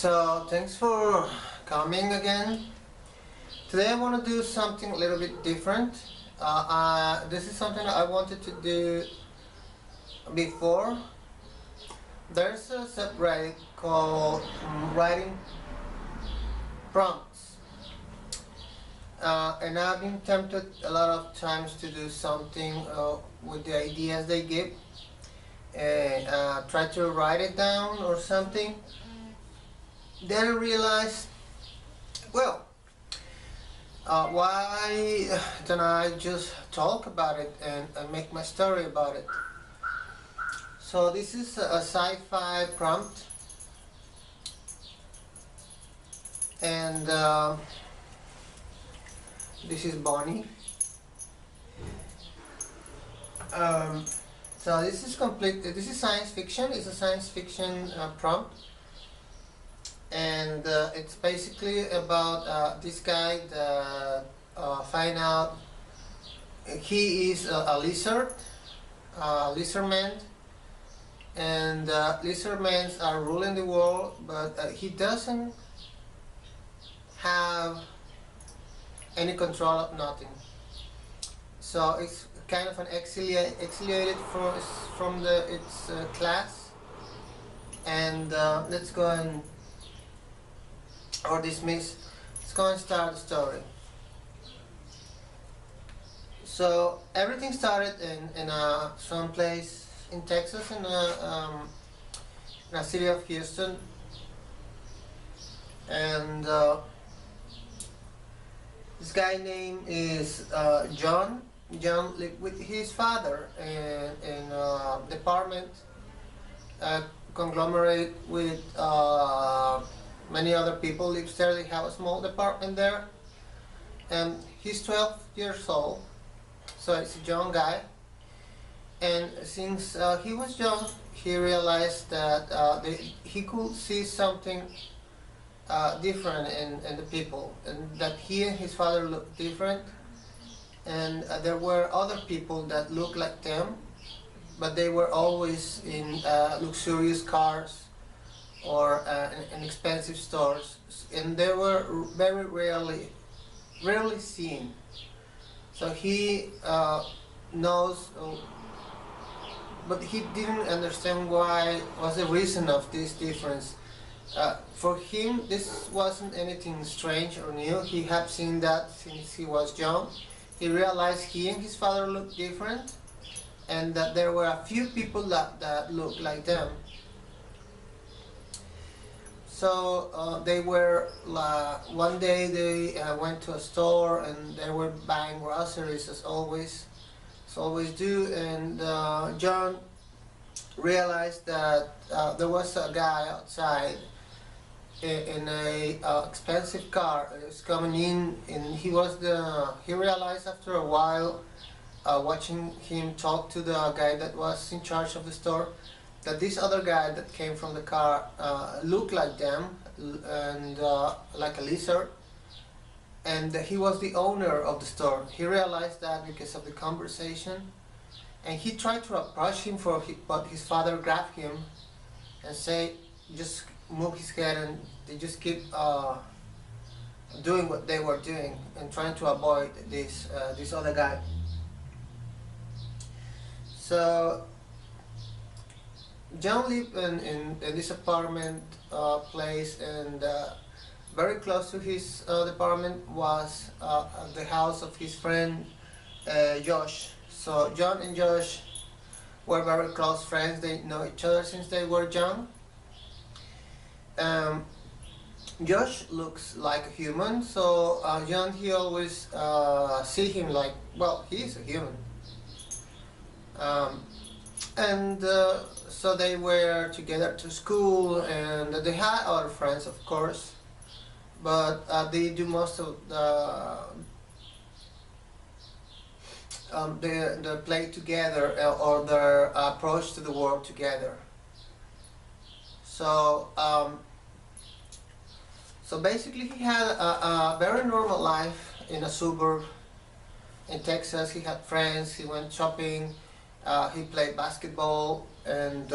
So thanks for coming again. Today I want to do something a little bit different. This is something I wanted to do before. There's a subreddit called writing prompts, and I've been tempted a lot of times to do something with the ideas they give and try to write it down or something. Then I realized, well, why don't I just talk about it and make my story about it? So this is a sci-fi prompt, and this is Bonnie. So this is complete. This is science fiction. It's a science fiction prompt. And it's basically about this guy that find out he is a lizard, lizard man, and lizard men are ruling the world, but he doesn't have any control of nothing. So it's kind of an exiliated from its class, and let's go and or dismiss. Let's go and start the story. So everything started in some place in Texas, in a city of Houston, and this guy name is John. John lived with his father in a department conglomerate with many other people lives there. They have a small department there, and he's 12 years old, so it's a young guy. And since he was young, he realized that he could see something different in the people, and that he and his father looked different, and there were other people that looked like them, but they were always in luxurious cars or in expensive stores, and they were very rarely seen. So he knows, but he didn't understand why was the reason of this difference. For him, this wasn't anything strange or new. He had seen that since he was young. He realized he and his father looked different, and that there were a few people that looked like them. So they were, one day they went to a store and they were buying groceries as always do, and John realized that there was a guy outside in a expensive car. He was coming in, and he realized after a while, watching him talk to the guy that was in charge of the store, that this other guy that came from the car looked like them, and like a lizard, and he was the owner of the store. He realized that because of the conversation, and he tried to approach him but his father grabbed him and say, just move his head, and they just keep doing what they were doing and trying to avoid this other guy. So John lived in this apartment place, and very close to his department was the house of his friend Josh. So John and Josh were very close friends. They know each other since they were young. Josh looks like a human, so John, he always see him like, well, he's a human. So they were together to school, and they had other friends, of course, but they do most of the play together, or their approach to the world together. So so basically he had a very normal life in a suburb in Texas. He had friends, he went shopping, he played basketball, and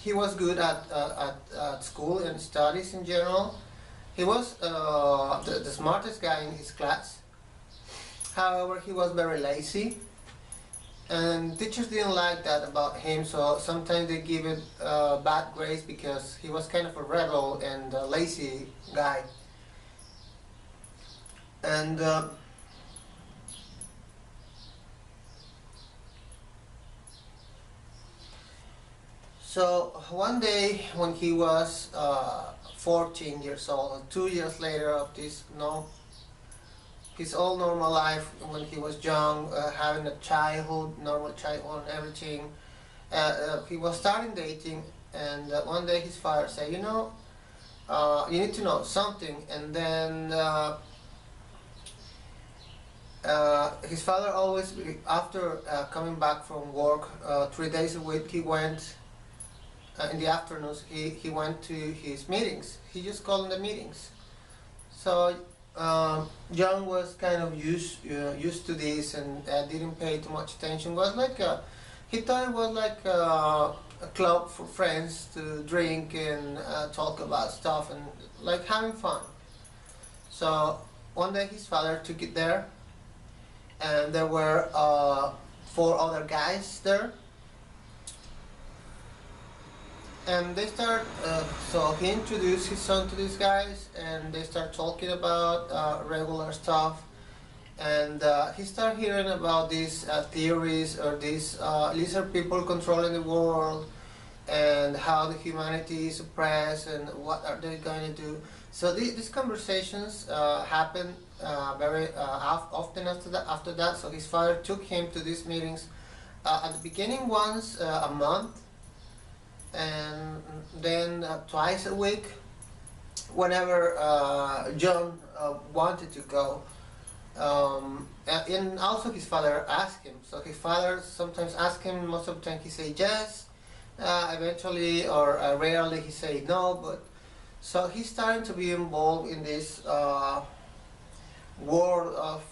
he was good at school and studies in general. He was the smartest guy in his class. However, he was very lazy, and teachers didn't like that about him. So sometimes they give it bad grades because he was kind of a rebel and a lazy guy. And so one day when he was 14 years old, 2 years later of this, no, his all normal life when he was young, having a childhood, normal childhood and everything, he was starting dating, and one day his father said, you know, you need to know something. And then his father always, after coming back from work, 3 days a week, he went in the afternoons, he went to his meetings. He just called them the meetings. So John was kind of used to this, and didn't pay too much attention. It was like he thought it was like a club for friends to drink and talk about stuff and like having fun. So one day his father took it there, and there were 4 other guys there. And they start, so he introduced his son to these guys, and they start talking about regular stuff. And he started hearing about these theories, or these lizard people controlling the world, and how the humanity is oppressed, and what are they going to do. So these conversations happen very often after that. So his father took him to these meetings at the beginning once a month, and then twice a week whenever John wanted to go. And also his father asked him. So his father sometimes asked him, most of the time he said yes, eventually or rarely he said no. But so he's starting to be involved in this world of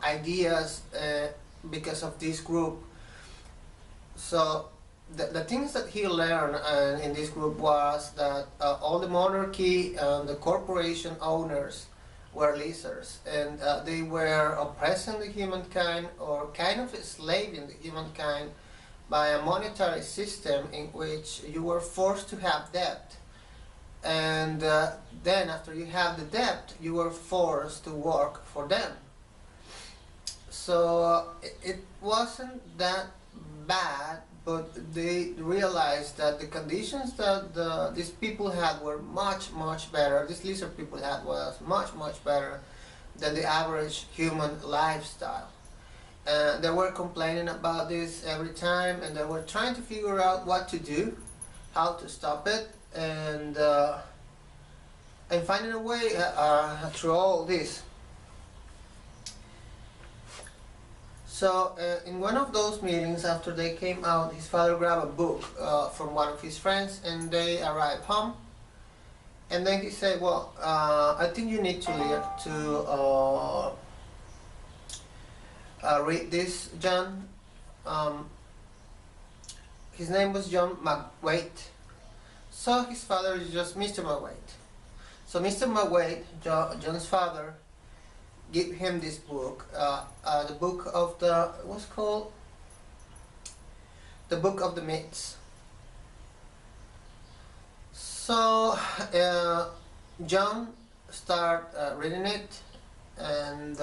ideas because of this group. So the things that he learned in this group was that all the monarchy and the corporation owners were lizards, and they were oppressing the humankind, or kind of enslaving the humankind by a monetary system in which you were forced to have debt. And then after you have the debt, you were forced to work for them. So it wasn't that bad, but they realized that the conditions that these people had were much, much better. These lizard people had was much, much better than the average human lifestyle. And they were complaining about this every time, and they were trying to figure out what to do, how to stop it, and finding a way through all this. So in one of those meetings, after they came out, his father grabbed a book from one of his friends, and they arrived home. And then he said, well, I think you need to read this, John. His name was John McWaite. So his father is just Mr. McWaite. So Mr. McWaite, John's father, give him this book, the book of the, what's called? The Book of the Myths. So John start reading it, and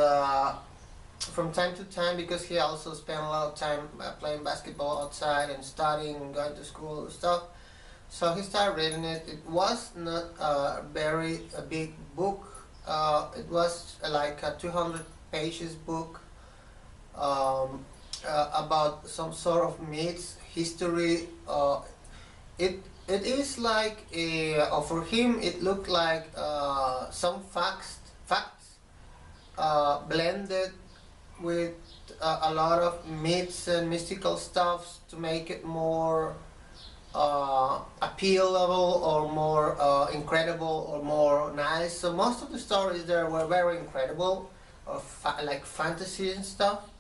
from time to time, because he also spent a lot of time playing basketball outside and studying and going to school and stuff, so he started reading it. It was not a big book. It was like a 200 pages book about some sort of myths, history. It is like for him it looked like some facts blended with a lot of myths and mystical stuff to make it more appealable, or more incredible, or more nice. So most of the stories there were very incredible, or like fantasy and stuff.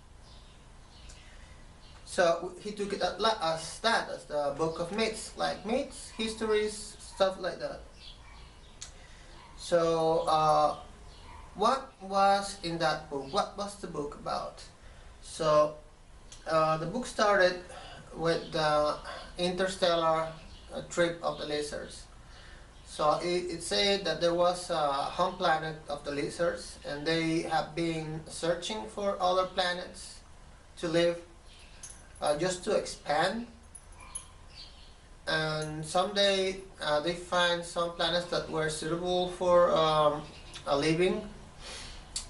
So he took it as that, as the book of myths, like myths, histories, stuff like that. So what was in that book? What was the book about? So the book started with the interstellar trip of the lizards. So it said that there was a home planet of the lizards, and they have been searching for other planets to live, just to expand. And someday they find some planets that were suitable for a living,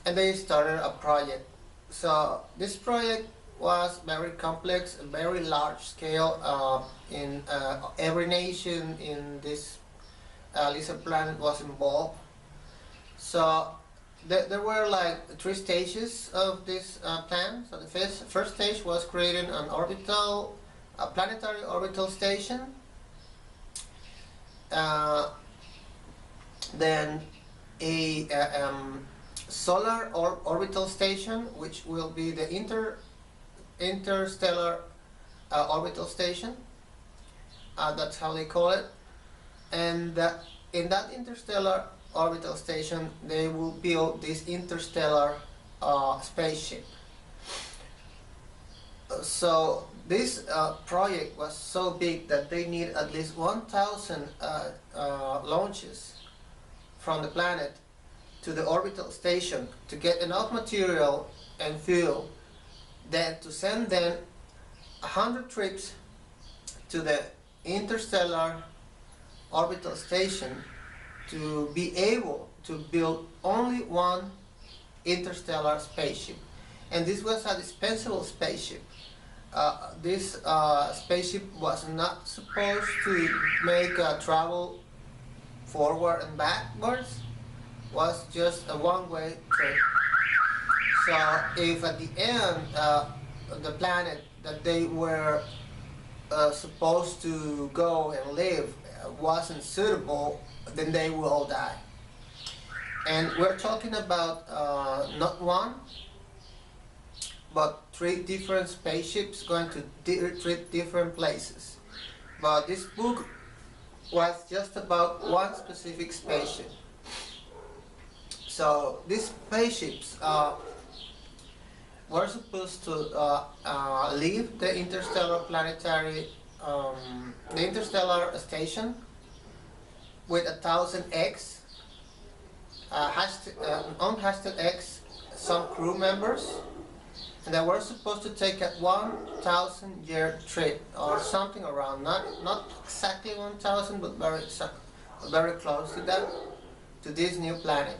and they started a project. So this project was very complex, very large scale. In every nation in this lizard planet was involved. So there were like 3 stages of this plan. So the first stage was creating a planetary orbital station. Then a solar orbital station, which will be the interstellar orbital station. That's how they call it. And in that interstellar orbital station, they will build this interstellar spaceship. So this project was so big that they need at least 1,000 launches from the planet to the orbital station to get enough material and fuel, then to send them 100 trips to the interstellar orbital station to be able to build only one interstellar spaceship. And this was a dispensable spaceship. This spaceship was not supposed to make travel forward and backwards, was just a one-way trip. So if at the end the planet that they were supposed to go and live wasn't suitable, then they will all die. And we're talking about not one, but 3 different spaceships going to 3 different places. But this book was just about one specific spaceship. So these spaceships were supposed to leave the interstellar the interstellar station with 1,000 eggs, unhatched eggs, some crew members, and they were supposed to take a 1,000-year trip or something around, not exactly 1,000, but very close to that, to this new planet.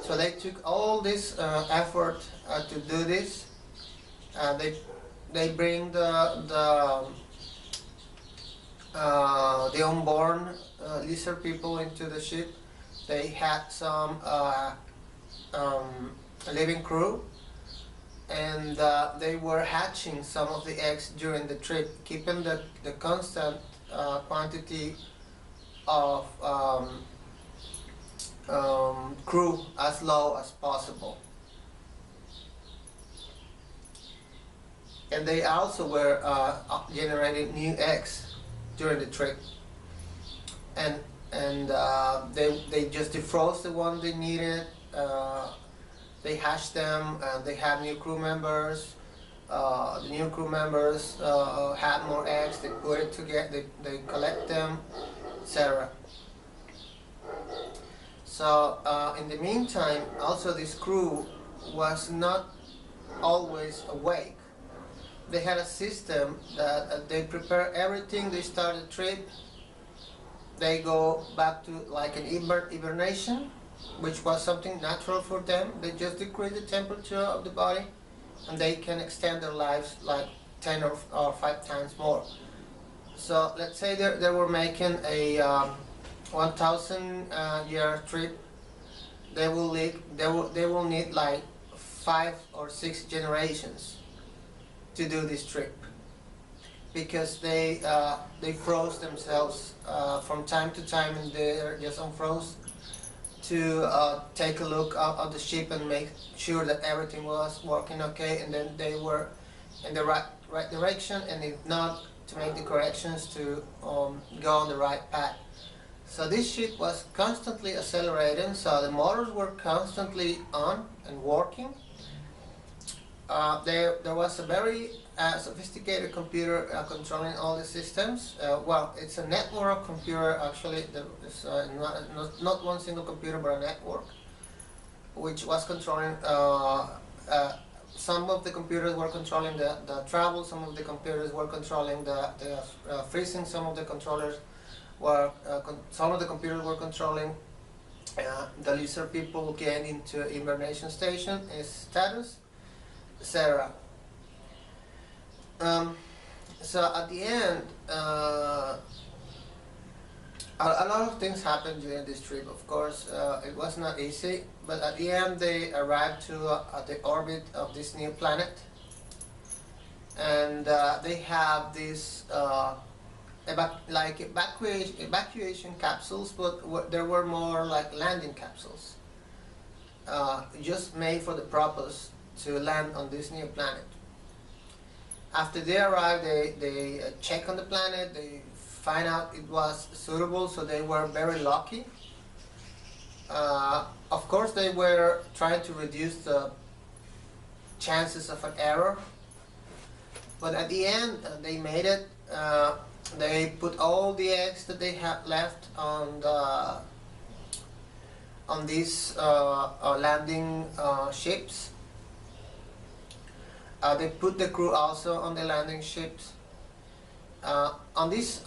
So they took all this effort to do this. They bring the unborn lizard people into the ship. They had some living crew, and they were hatching some of the eggs during the trip, keeping the constant quantity of crew as low as possible. And they also were generating new eggs during the trip, and they just defrost the one they needed. They hatched them, and they had new crew members. The new crew members had more eggs. They put it together. They collect them, etc. So in the meantime, also this crew was not always awake. They had a system that they prepare everything. They start the trip. They go back to like an hibernation, which was something natural for them. They just decrease the temperature of the body, and they can extend their lives like 10 or 5 times more. So let's say they were making a 1,000-year trip. They will need like 5 or 6 generations to do this trip, because they froze themselves from time to time, and they're just unfroze to take a look at the ship and make sure that everything was working okay, and then they were in the right right direction, and if not, to make the corrections to go on the right path. So this ship was constantly accelerating, so the motors were constantly on and working. There was a very sophisticated computer controlling all the systems. Well, it's a network of computer actually. It's not one single computer, but a network, which was controlling. Some of the computers were controlling the travel. Some of the computers were controlling the freezing. Some of the controllers were some of the computers were controlling the lizard people getting into hibernation station status, etc. So at the end, a lot of things happened during this trip. Of course, it was not easy, but at the end they arrived to the orbit of this new planet, and they have this evacuation capsules, but there were more like landing capsules, just made for the purpose to land on this new planet. After they arrived, they check on the planet, they find out it was suitable, so they were very lucky. Of course, they were trying to reduce the chances of an error, but at the end, they made it. They put all the eggs that they had left on these landing ships. They put the crew also on the landing ships. On these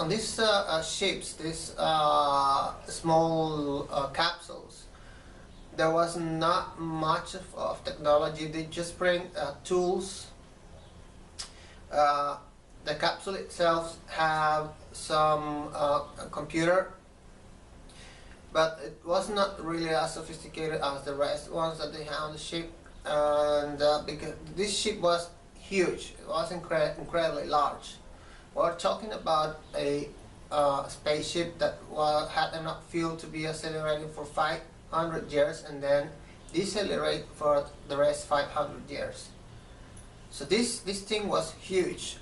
ships, these small capsules, there was not much of technology. They just bring tools. The capsule itself have some computer, but it was not really as sophisticated as the rest ones that they had on the ship. And because this ship was huge, it was incredibly large. We're talking about a spaceship that had enough fuel to be accelerating for 500 years and then decelerate for the rest 500 years. So this thing was huge,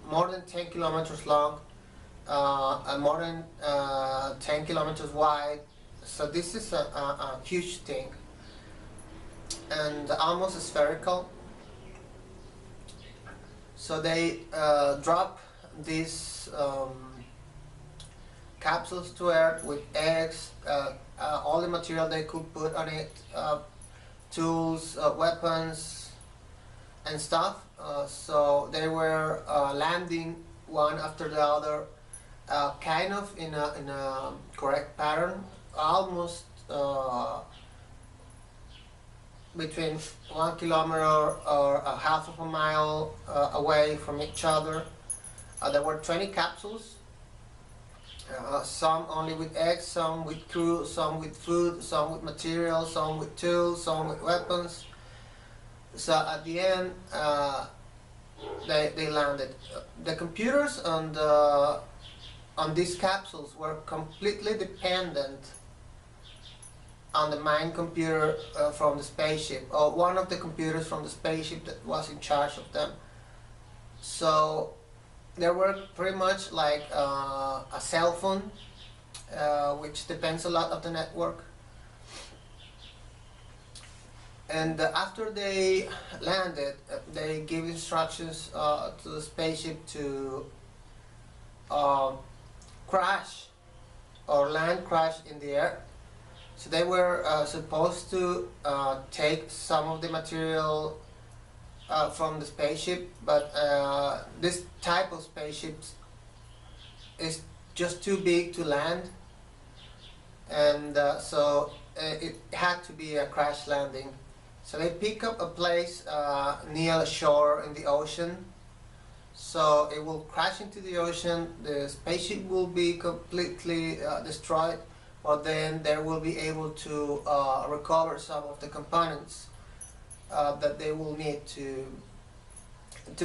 more than 10 kilometers long, and more than 10 kilometers wide. So this is a huge thing, and almost spherical. So they drop these capsules to Earth with eggs, all the material they could put on it, tools, weapons, and stuff. So they were landing one after the other, kind of in a correct pattern, almost between 1 kilometer or a half of a mile away from each other. There were 20 capsules, some only with eggs, some with crew, some with food, some with material, some with tools, some with weapons. So at the end, they landed. The computers on these capsules were completely dependent on the main computer from the spaceship, or one of the computers from the spaceship that was in charge of them. So they were pretty much like a cell phone, which depends a lot on the network. And after they landed, they gave instructions to the spaceship to crash or land crash in the air. So they were supposed to take some of the material from the spaceship, but this type of spaceships is just too big to land, and so it had to be a crash landing. So they pick up a place near the shore in the ocean. So it will crash into the ocean, the spaceship will be completely destroyed, but then they will be able to recover some of the components that they will need to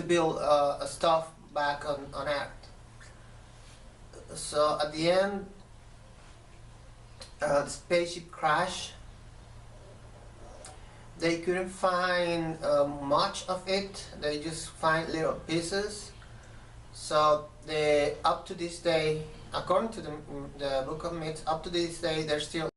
build stuff back on Earth. So at the end, the spaceship crashed. they couldn't find much of it. They just find little pieces. So they, up to this day, according to the Book of Myths, up to this day, they're still